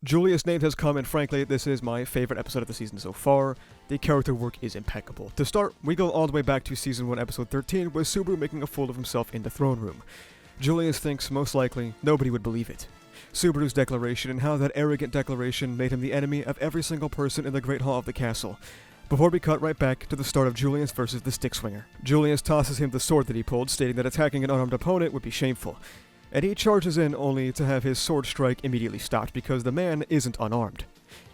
Julius named has come, and frankly, this is my favorite episode of the season so far. The character work is impeccable. To start, we go all the way back to Season 1, Episode 13, with Subaru making a fool of himself in the throne room. Julius thinks, most likely, nobody would believe it. Subaru's declaration and how that arrogant declaration made him the enemy of every single person in the Great Hall of the castle. Before we cut right back to the start of Julius versus the Stick Swinger. Julius tosses him the sword that he pulled, stating that attacking an unarmed opponent would be shameful. And he charges in only to have his sword strike immediately stopped because the man isn't unarmed.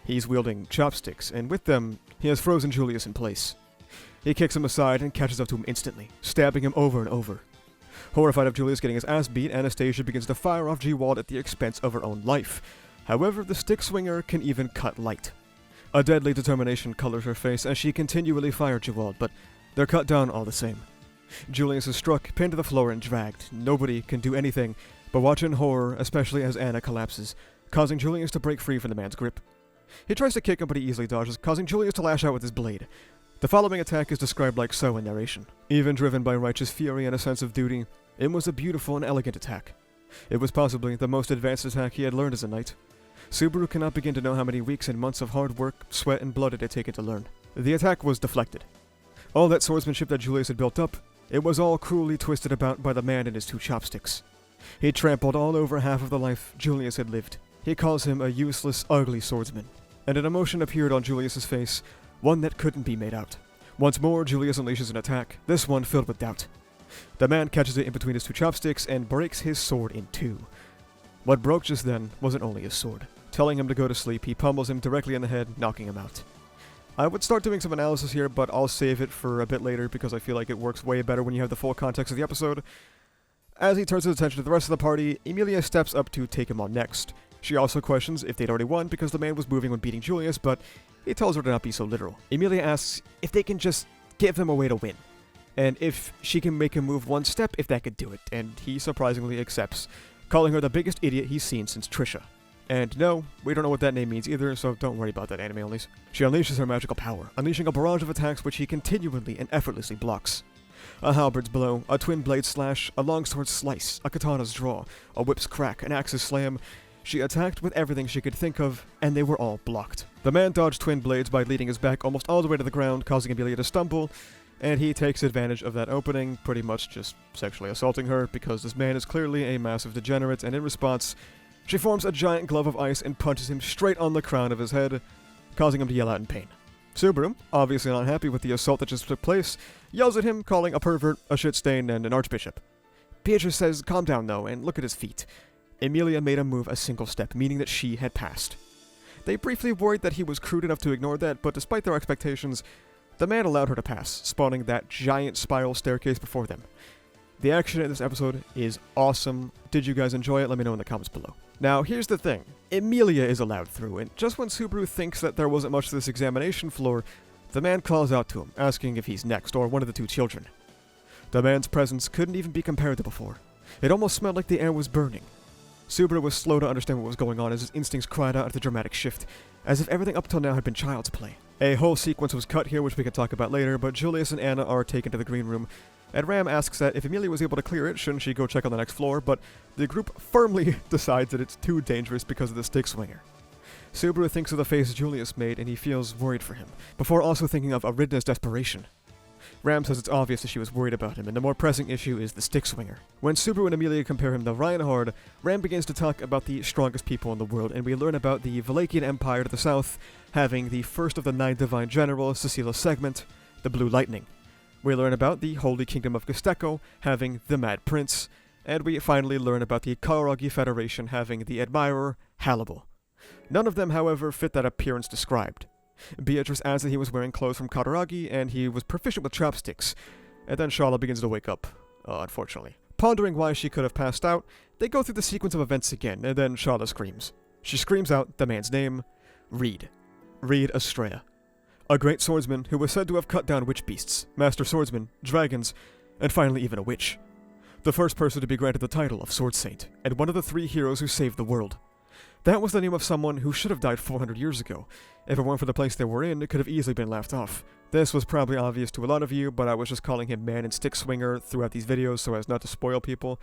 He's wielding chopsticks, and with them, he has frozen Julius in place. He kicks him aside and catches up to him instantly, stabbing him over and over. Horrified of Julius getting his ass beat, Anastasia begins to fire off G-Wald at the expense of her own life. However, the Stick Swinger can even cut light. A deadly determination colors her face as she continually fires G-Wald, but they're cut down all the same. Julius is struck, pinned to the floor, and dragged. Nobody can do anything but watch in horror, especially as Anna collapses, causing Julius to break free from the man's grip. He tries to kick him, but he easily dodges, causing Julius to lash out with his blade. The following attack is described like so in narration. Even driven by righteous fury and a sense of duty, it was a beautiful and elegant attack. It was possibly the most advanced attack he had learned as a knight. Subaru cannot begin to know how many weeks and months of hard work, sweat, and blood it had taken to learn. The attack was deflected. All that swordsmanship that Julius had built up, it was all cruelly twisted about by the man and his two chopsticks. He trampled all over half of the life Julius had lived. He calls him a useless, ugly swordsman. And an emotion appeared on Julius's face, one that couldn't be made out. Once more, Julius unleashes an attack, this one filled with doubt. The man catches it in between his two chopsticks and breaks his sword in two. What broke just then wasn't only his sword. Telling him to go to sleep, he pummels him directly in the head, knocking him out. I would start doing some analysis here, but I'll save it for a bit later because I feel like it works way better when you have the full context of the episode. As he turns his attention to the rest of the party, Emilia steps up to take him on next. She also questions if they'd already won because the man was moving when beating Julius, but he tells her to not be so literal. Emilia asks if they can just give him a way to win, and if she can make him move one step if that could do it, and he surprisingly accepts, calling her the biggest idiot he's seen since Trisha. And no, we don't know what that name means either, so don't worry about that, anime onlys. She unleashes her magical power, unleashing a barrage of attacks which he continually and effortlessly blocks. A halberd's blow, a twin blade slash, a longsword slice, a katana's draw, a whip's crack, an axe's slam. She attacked with everything she could think of, and they were all blocked. The man dodged twin blades by leading his back almost all the way to the ground, causing Emilia to stumble, and he takes advantage of that opening, pretty much just sexually assaulting her, because this man is clearly a massive degenerate, and in response, she forms a giant glove of ice and punches him straight on the crown of his head, causing him to yell out in pain. Subaru, obviously not happy with the assault that just took place, yells at him, calling a pervert, a shit stain, and an archbishop. Beatrice says, calm down though, and look at his feet. Emilia made him move a single step, meaning that she had passed. They briefly worried that he was crude enough to ignore that, but despite their expectations, the man allowed her to pass, spawning that giant spiral staircase before them. The action in this episode is awesome. Did you guys enjoy it? Let me know in the comments below. Now, here's the thing. Emilia is allowed through, and just when Subaru thinks that there wasn't much to this examination floor, the man calls out to him, asking if he's next, or one of the two children. The man's presence couldn't even be compared to before. It almost smelled like the air was burning. Subaru was slow to understand what was going on as his instincts cried out at the dramatic shift, as if everything up till now had been child's play. A whole sequence was cut here, which we can talk about later, but Julius and Anna are taken to the green room, and Ram asks that if Emilia was able to clear it, shouldn't she go check on the next floor, but the group firmly decides that it's too dangerous because of the Stick Swinger. Subaru thinks of the face Julius made, and he feels worried for him, before also thinking of Aridna's desperation. Ram says it's obvious that she was worried about him, and the more pressing issue is the Stick Swinger. When Subaru and Emilia compare him to Reinhard, Ram begins to talk about the strongest people in the world, and we learn about the Valachian Empire to the south, having the first of the 9 divine generals, Cecilia Segment, the Blue Lightning. We learn about the Holy Kingdom of Gesteko, having the Mad Prince, and we finally learn about the Kararagi Federation having the Admirer, Hannibal. None of them, however, fit that appearance described. Beatrice adds that he was wearing clothes from Kararagi, and he was proficient with chopsticks, and then Shala begins to wake up, unfortunately. Pondering why she could have passed out, they go through the sequence of events again, and then Shala screams. She screams out the man's name, Reid Astrea. A great swordsman who was said to have cut down witch beasts, master swordsmen, dragons, and finally even a witch. The first person to be granted the title of Sword Saint, and one of the 3 heroes who saved the world. That was the name of someone who should have died 400 years ago. If it weren't for the place they were in, it could have easily been laughed off. This was probably obvious to a lot of you, but I was just calling him Man and Stick Swinger throughout these videos so as not to spoil people.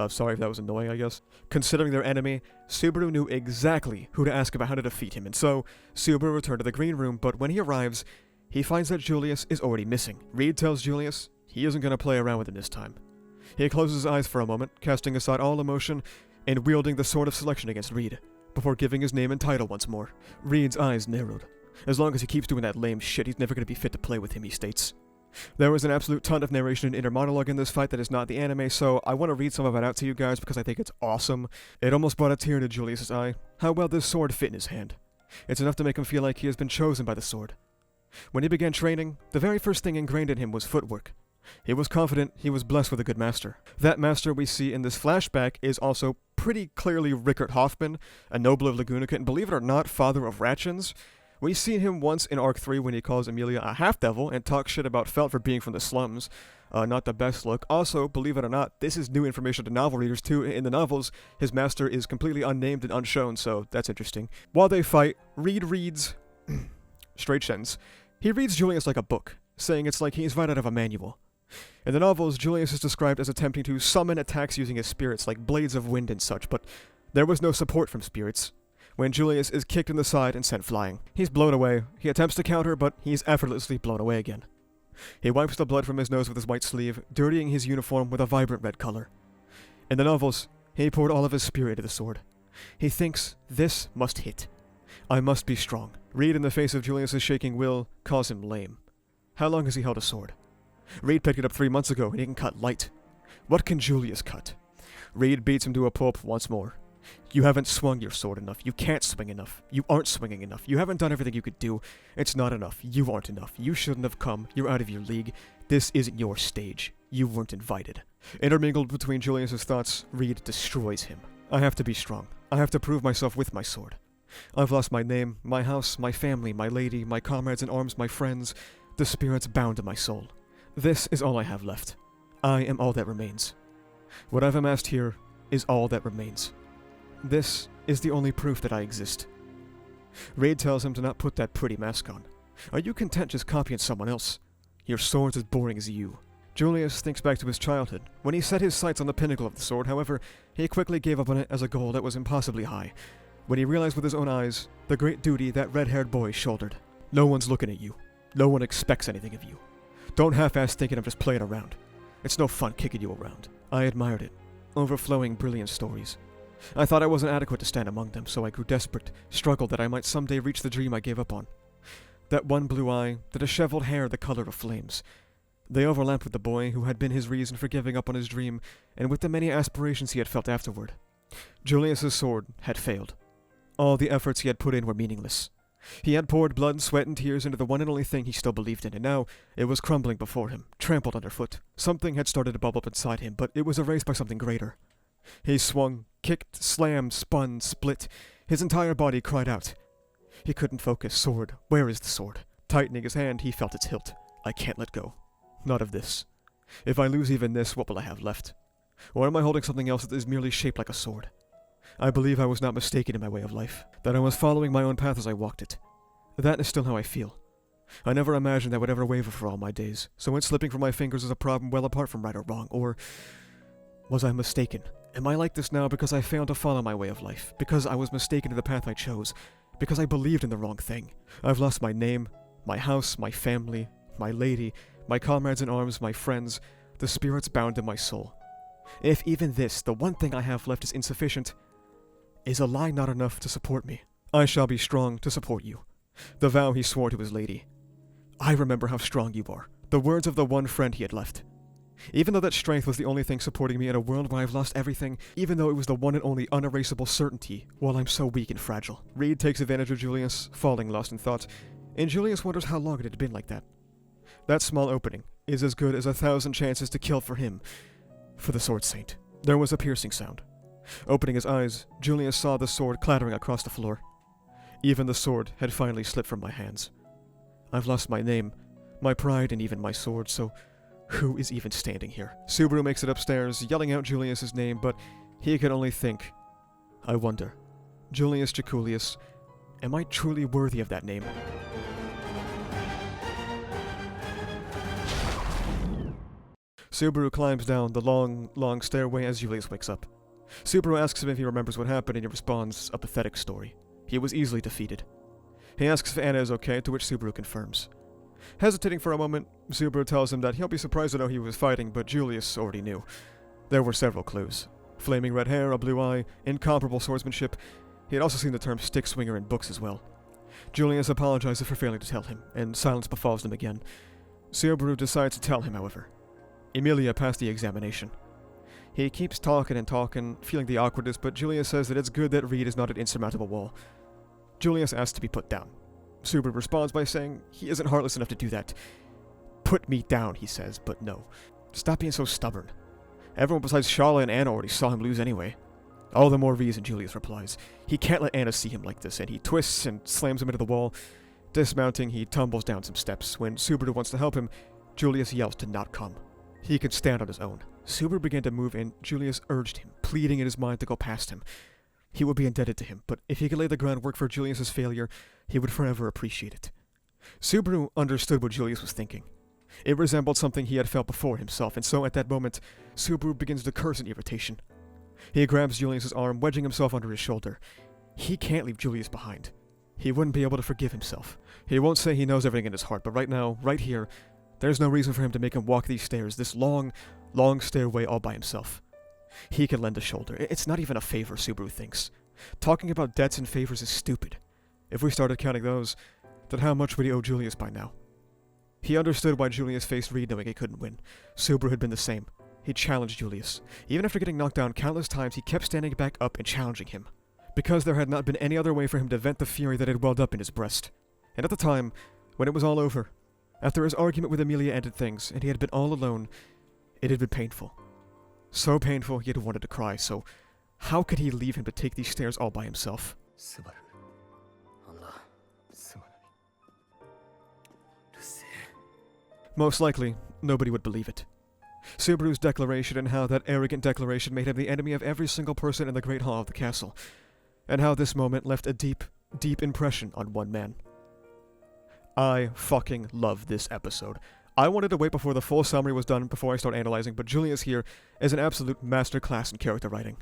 Sorry if that was annoying, I guess. Considering their enemy, Subaru knew exactly who to ask about how to defeat him, and so Subaru returned to the green room, but when he arrives, he finds that Julius is already missing. Reid tells Julius he isn't going to play around with him this time. He closes his eyes for a moment, casting aside all emotion and wielding the Sword of Selection against Reid, before giving his name and title once more. Reid's eyes narrowed. As long as he keeps doing that lame shit, he's never going to be fit to play with him, he states. There was an absolute ton of narration and inner monologue in this fight that is not the anime, so I want to read some of it out to you guys because I think it's awesome. It almost brought a tear to Julius's eye, how well this sword fit in his hand. It's enough to make him feel like he has been chosen by the sword. When he began training, the very first thing ingrained in him was footwork. He was confident he was blessed with a good master. That master we see in this flashback is also pretty clearly Rickard Hoffman, a noble of Lagunica, and believe it or not, father of Ratchins. We see him once in Arc 3 when he calls Emilia a half-devil and talks shit about Felt for being from the slums. Not the best look. Also, believe it or not, this is new information to novel readers too. In the novels, his master is completely unnamed and unshown, so that's interesting. While they fight, Reid reads... straight sentence. He reads Julius like a book, saying it's like he's right out of a manual. In the novels, Julius is described as attempting to summon attacks using his spirits like blades of wind and such, but there was no support from spirits. When Julius is kicked in the side and sent flying, he's blown away. He attempts to counter, but he's effortlessly blown away again. He wipes the blood from his nose with his white sleeve, dirtying his uniform with a vibrant red color. In the novels, he poured all of his spirit into the sword. He thinks, this must hit. I must be strong. Reid, in the face of Julius's shaking will, calls him lame. How long has he held a sword? Reid picked it up 3 months ago, and he can cut light. What can Julius cut? Reid beats him to a pulp once more. You haven't swung your sword enough. You can't swing enough. You aren't swinging enough. You haven't done everything you could do. It's not enough. You aren't enough. You shouldn't have come. You're out of your league. This isn't your stage. You weren't invited. Intermingled between Julius's thoughts, Reid destroys him. I have to be strong. I have to prove myself with my sword. I've lost my name, my house, my family, my lady, my comrades in arms, my friends, the spirits bound to my soul. This is all I have left. I am all that remains. What I've amassed here is all that remains. This is the only proof that I exist. Reid tells him to not put that pretty mask on. Are you content just copying someone else? Your sword's as boring as you. Julius thinks back to his childhood, when he set his sights on the pinnacle of the sword. However, he quickly gave up on it as a goal that was impossibly high, when he realized with his own eyes the great duty that red-haired boy shouldered. No one's looking at you. No one expects anything of you. Don't half-ass thinking I'm just playing around. It's no fun kicking you around. I admired it. Overflowing brilliant stories. I thought I wasn't adequate to stand among them, so I grew desperate, struggled that I might someday reach the dream I gave up on. That one blue eye, the disheveled hair the color of flames. They overlapped with the boy who had been his reason for giving up on his dream, and with the many aspirations he had felt afterward. Julius's sword had failed. All the efforts he had put in were meaningless. He had poured blood, sweat, and tears into the one and only thing he still believed in, and now it was crumbling before him, trampled underfoot. Something had started to bubble up inside him, but it was erased by something greater. He swung, kicked, slammed, spun, split. His entire body cried out. He couldn't focus. Sword. Where is the sword? Tightening his hand, he felt its hilt. I can't let go. Not of this. If I lose even this, what will I have left? Or am I holding something else that is merely shaped like a sword? I believe I was not mistaken in my way of life, that I was following my own path as I walked it. That is still how I feel. I never imagined that would ever waver for all my days, so when slipping from my fingers is a problem well apart from right or wrong, or was I mistaken? Am I like this now because I failed to follow my way of life, because I was mistaken in the path I chose, because I believed in the wrong thing? I've lost my name, my house, my family, my lady, my comrades in arms, my friends, the spirits bound in my soul. If even this, the one thing I have left, is insufficient, is a lie not enough to support me? I shall be strong to support you. The vow he swore to his lady. I remember how strong you are. The words of the one friend he had left. Even though that strength was the only thing supporting me in a world where I've lost everything, even though it was the one and only unerasable certainty, while I'm so weak and fragile. Reid takes advantage of Julius, falling lost in thought, and Julius wonders how long it had been like that. That small opening is as good as 1,000 chances to kill for him, for the Sword Saint. There was a piercing sound. Opening his eyes, Julius saw the sword clattering across the floor. Even the sword had finally slipped from my hands. I've lost my name, my pride, and even my sword, so who is even standing here? Subaru makes it upstairs, yelling out Julius's name, but he could only think, I wonder, Julius Juukulius, am I truly worthy of that name? Subaru climbs down the long stairway as Julius wakes up. Subaru asks him if he remembers what happened, and he responds, a pathetic story. He was easily defeated. He asks if Anna is okay, to which Subaru confirms. Hesitating for a moment, Subaru tells him that he'll be surprised to know he was fighting, but Julius already knew. There were several clues. Flaming red hair, a blue eye, incomparable swordsmanship. He had also seen the term stick swinger in books as well. Julius apologizes for failing to tell him, and silence befalls them again. Subaru decides to tell him, however. Emilia passed the examination. He keeps talking and talking, feeling the awkwardness, but Julius says that it's good that Reid is not an insurmountable wall. Julius asks to be put down. Subaru responds by saying he isn't heartless enough to do that. Put me down, he says, but no. Stop being so stubborn. Everyone besides Shala and Anna already saw him lose anyway. All the more reason, Julius replies. He can't let Anna see him like this, and he twists and slams him into the wall. Dismounting, he tumbles down some steps. When Subaru wants to help him, Julius yells to not come. He could stand on his own. Subaru began to move and Julius urged him, pleading in his mind to go past him. He would be indebted to him, but if he could lay the groundwork for Julius's failure, he would forever appreciate it. Subaru understood what Julius was thinking. It resembled something he had felt before himself, and so at that moment, Subaru begins to curse in irritation. He grabs Julius's arm, wedging himself under his shoulder. He can't leave Julius behind. He wouldn't be able to forgive himself. He won't say he knows everything in his heart, but right now, right here, there's no reason for him to make him walk these stairs, this long stairway all by himself. He can lend a shoulder. It's not even a favor, Subaru thinks. Talking about debts and favors is stupid. If we started counting those, then how much would he owe Julius by now? He understood why Julius faced Reid knowing he couldn't win. Subaru had been the same. He challenged Julius. Even after getting knocked down countless times, he kept standing back up and challenging him. Because there had not been any other way for him to vent the fury that had welled up in his breast. And at the time, when it was all over, after his argument with Emilia ended things, and he had been all alone, it had been painful. So painful he had wanted to cry, so how could he leave him to take these stairs all by himself? Most likely, nobody would believe it. Subaru's declaration and how that arrogant declaration made him the enemy of every single person in the Great Hall of the castle, and how this moment left a deep, deep impression on one man. I fucking love this episode. I wanted to wait before the full summary was done before I start analyzing, but Julius here is an absolute masterclass in character writing.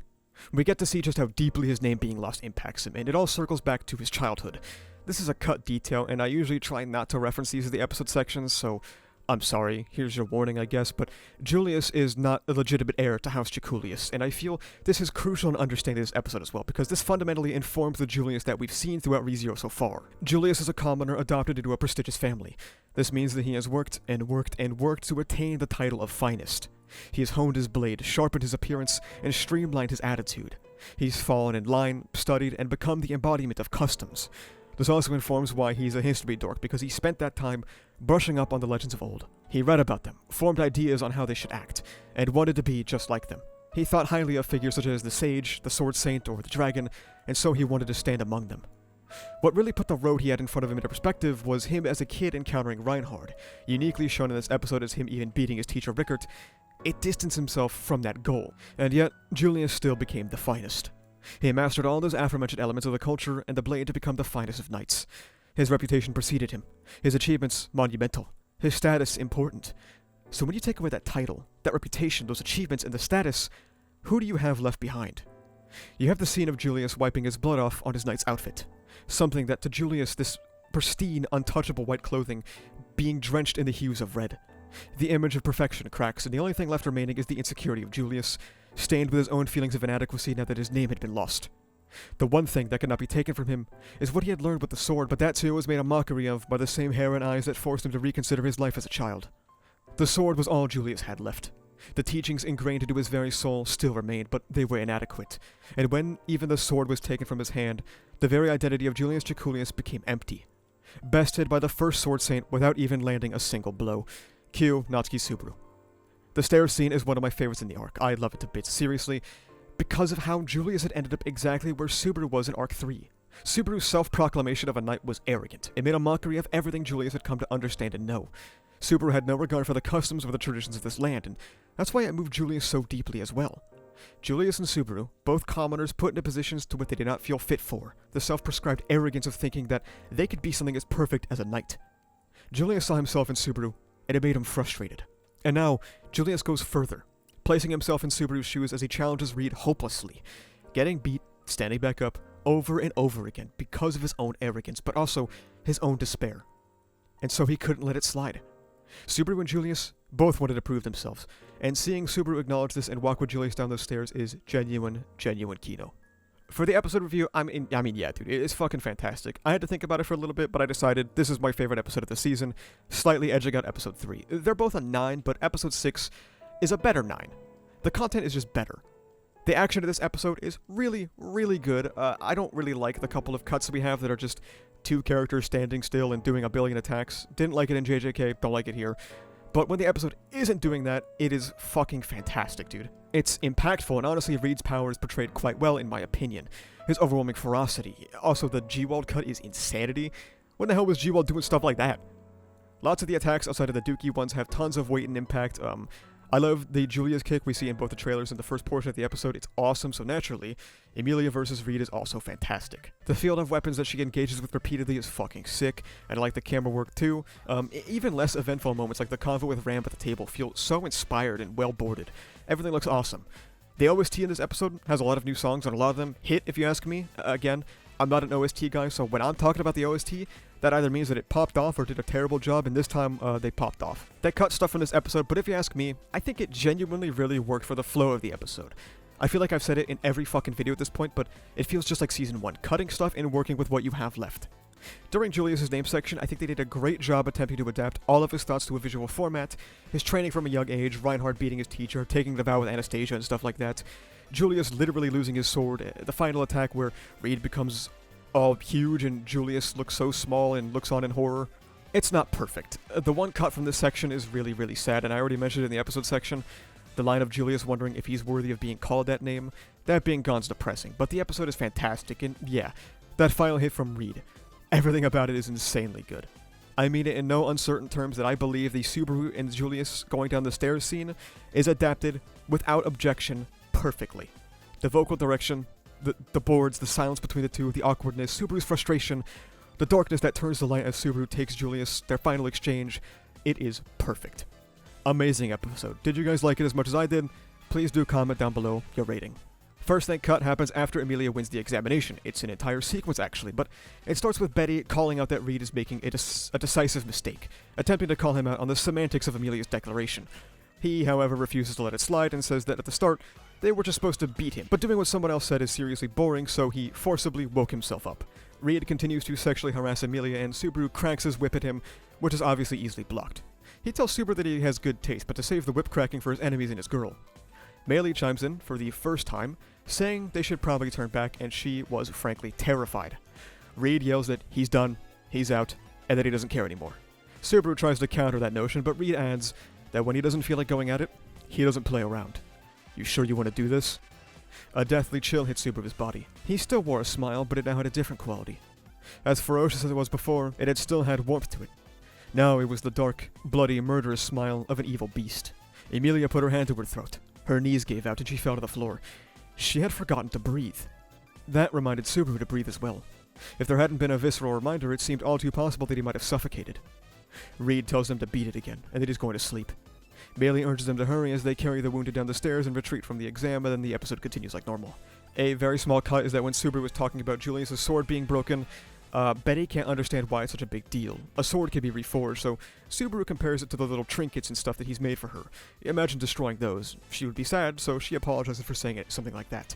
We get to see just how deeply his name being lost impacts him, and it all circles back to his childhood. This is a cut detail, and I usually try not to reference these in the episode sections, so I'm sorry, here's your warning I guess, but Julius is not a legitimate heir to House Juukulius, and I feel this is crucial in understanding this episode as well, because this fundamentally informs the Julius that we've seen throughout ReZero so far. Julius is a commoner adopted into a prestigious family. This means that he has worked and worked and worked to attain the title of finest. He has honed his blade, sharpened his appearance, and streamlined his attitude. He's fallen in line, studied, and become the embodiment of customs. This also informs why he's a history dork, because he spent that time brushing up on the legends of old. He read about them, formed ideas on how they should act, and wanted to be just like them. He thought highly of figures such as the sage, the sword saint, or the dragon, and so he wanted to stand among them. What really put the road he had in front of him into perspective was him as a kid encountering Reinhard. Uniquely shown in this episode as him even beating his teacher Rickert. It distanced himself from that goal, and yet Julius still became the finest. He mastered all those aforementioned elements of the culture and the blade to become the finest of knights. His reputation preceded him, his achievements monumental, his status important. So when you take away that title, that reputation, those achievements, and the status, who do you have left behind? You have the scene of Julius wiping his blood off on his knight's outfit. Something that to Julius, this pristine, untouchable white clothing, being drenched in the hues of red. The image of perfection cracks, and the only thing left remaining is the insecurity of Julius, stained with his own feelings of inadequacy now that his name had been lost. The one thing that could not be taken from him is what he had learned with the sword, but that too was made a mockery of by the same hair and eyes that forced him to reconsider his life as a child. The sword was all Julius had left. The teachings ingrained into his very soul still remained, but they were inadequate, and when even the sword was taken from his hand, the very identity of Julius Juukulius became empty. Bested by the first sword saint without even landing a single blow. Cue Natsuki Subaru. The stairs scene is one of my favorites in the arc. I love it to bits, seriously, because of how Julius had ended up exactly where Subaru was in Arc 3. Subaru's self-proclamation of a knight was arrogant. It made a mockery of everything Julius had come to understand and know. Subaru had no regard for the customs or the traditions of this land, and that's why it moved Julius so deeply as well. Julius and Subaru, both commoners put into positions to what they did not feel fit for, the self-prescribed arrogance of thinking that they could be something as perfect as a knight. Julius saw himself in Subaru, and it made him frustrated. And now, Julius goes further, placing himself in Subaru's shoes as he challenges Reid hopelessly, getting beat, standing back up, over and over again because of his own arrogance, but also his own despair. And so he couldn't let it slide. Subaru and Julius both wanted to prove themselves, and seeing Subaru acknowledge this and walk with Julius down those stairs is genuine Kino. For the episode review, yeah, dude, it's fucking fantastic. I had to think about it for a little bit, but I decided this is my favorite episode of the season, slightly edging out episode 3. They're both a 9, but episode 6 is a better 9. The content is just better. The action of this episode is really, really good. I don't really like the couple of cuts we have that are just two characters standing still and doing a billion attacks. Didn't like it in JJK, don't like it here. But when the episode isn't doing that, it is fucking fantastic, dude. It's impactful, and honestly, Reid's power is portrayed quite well, in my opinion. His overwhelming ferocity. Also, the G-Wald cut is insanity. When the hell was G-Wald doing stuff like that? Lots of the attacks outside of the Dookie ones have tons of weight and impact. I love the Julius kick we see in both the trailers and the first portion of the episode. It's awesome, so naturally, Emilia versus Reid is also fantastic. The field of weapons that she engages with repeatedly is fucking sick, and I like the camera work too. Even less eventful moments like the convo with Ram at the table feel so inspired and well-boarded. Everything looks awesome. The OST in this episode has a lot of new songs, and a lot of them hit, if you ask me. Again, I'm not an OST guy, so when I'm talking about the OST, that either means that it popped off or did a terrible job, and this time, they popped off. They cut stuff from this episode, but if you ask me, I think it genuinely really worked for the flow of the episode. I feel like I've said it in every fucking video at this point, but it feels just like Season 1, cutting stuff and working with what you have left. During Julius' name section, I think they did a great job attempting to adapt all of his thoughts to a visual format, his training from a young age, Reinhardt beating his teacher, taking the vow with Anastasia and stuff like that, Julius literally losing his sword, the final attack where Reid becomes all huge and Julius looks so small and looks on in horror. It's not perfect. The one cut from this section is really, really sad, and I already mentioned it in the episode section. The line of Julius wondering if he's worthy of being called that name, that being gone's depressing, but the episode is fantastic, and yeah, that final hit from Reid. Everything about it is insanely good. I mean it in no uncertain terms that I believe the Subaru and Julius going down the stairs scene is adapted, without objection, perfectly. The vocal direction, the boards, the silence between the two, the awkwardness, Subaru's frustration, the darkness that turns to light as Subaru takes Julius, their final exchange, it is perfect. Amazing episode. Did you guys like it as much as I did? Please do comment down below your rating. First thing cut happens after Emilia wins the examination. It's an entire sequence actually, but it starts with Betty calling out that Reid is making a decisive mistake, attempting to call him out on the semantics of Emilia's declaration. He, however, refuses to let it slide and says that at the start, they were just supposed to beat him, but doing what someone else said is seriously boring, so he forcibly woke himself up. Reid continues to sexually harass Emilia, and Subaru cranks his whip at him, which is obviously easily blocked. He tells Subaru that he has good taste, but to save the whip cracking for his enemies and his girl. Meili chimes in, for the first time, saying they should probably turn back, and she was frankly terrified. Reid yells that he's done, he's out, and that he doesn't care anymore. Subaru tries to counter that notion, but Reid adds that when he doesn't feel like going at it, he doesn't play around. You sure you want to do this? A deathly chill hit Subaru's body. He still wore a smile, but it now had a different quality. As ferocious as it was before, it had still had warmth to it. Now it was the dark, bloody, murderous smile of an evil beast. Emilia put her hand to her throat. Her knees gave out and she fell to the floor. She had forgotten to breathe. That reminded Subaru to breathe as well. If there hadn't been a visceral reminder, it seemed all too possible that he might have suffocated. Reid tells them to beat it again, and that he's going to sleep. Meili urges them to hurry as they carry the wounded down the stairs and retreat from the exam, and then the episode continues like normal. A very small cut is that when Subaru was talking about Julius' sword being broken, Betty can't understand why it's such a big deal. A sword can be reforged, so Subaru compares it to the little trinkets and stuff that he's made for her. Imagine destroying those. She would be sad, so she apologizes for saying it, something like that.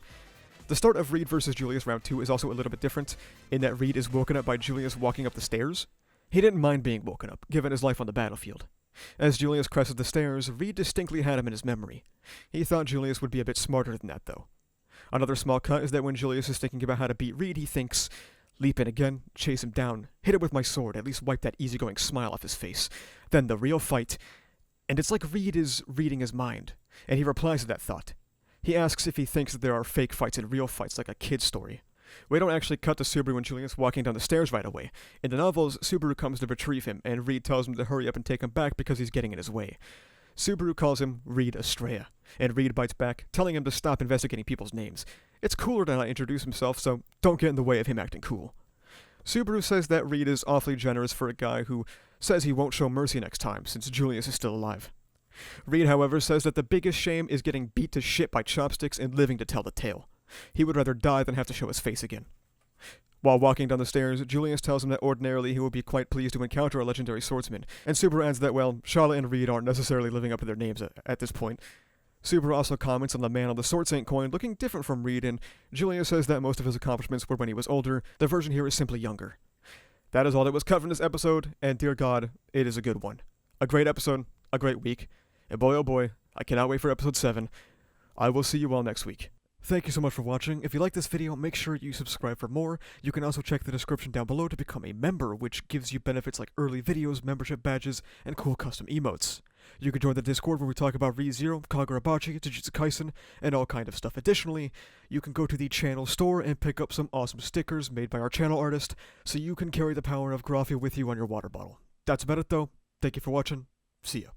The start of Reid vs. Julius round 2 is also a little bit different, in that Reid is woken up by Julius walking up the stairs. He didn't mind being woken up, given his life on the battlefield. As Julius crested the stairs, Reid distinctly had him in his memory. He thought Julius would be a bit smarter than that, though. Another small cut is that when Julius is thinking about how to beat Reid, he thinks, leap in again, chase him down, hit it with my sword, at least wipe that easygoing smile off his face. Then the real fight. And it's like Reid is reading his mind, and he replies to that thought. He asks if he thinks that there are fake fights and real fights like a kid's story. We don't actually cut to Subaru and Julius walking down the stairs right away. In the novels, Subaru comes to retrieve him, and Reid tells him to hurry up and take him back because he's getting in his way. Subaru calls him Reid Astrea, and Reid bites back, telling him to stop investigating people's names. It's cooler to not introduce himself, so don't get in the way of him acting cool. Subaru says that Reid is awfully generous for a guy who says he won't show mercy next time, since Julius is still alive. Reid, however, says that the biggest shame is getting beat to shit by chopsticks and living to tell the tale. He would rather die than have to show his face again. While walking down the stairs, Julius tells him that ordinarily he would be quite pleased to encounter a legendary swordsman, and Subaru adds that, well, Charlotte and Reid aren't necessarily living up to their names at this point. Subaru also comments on the man on the Sword Saint coin looking different from Reid, and Julius says that most of his accomplishments were when he was older. The version here is simply younger. That is all that was cut from this episode, and dear God, it is a good one. A great episode, a great week, and boy oh boy, I cannot wait for episode 7. I will see you all next week. Thank you so much for watching. If you like this video, make sure you subscribe for more. You can also check the description down below to become a member, which gives you benefits like early videos, membership badges, and cool custom emotes. You can join the Discord where we talk about ReZero, Kagurabachi, Jujutsu Kaisen, and all kind of stuff. Additionally, you can go to the channel store and pick up some awesome stickers made by our channel artist, so you can carry the power of Graphia with you on your water bottle. That's about it though. Thank you for watching. See ya.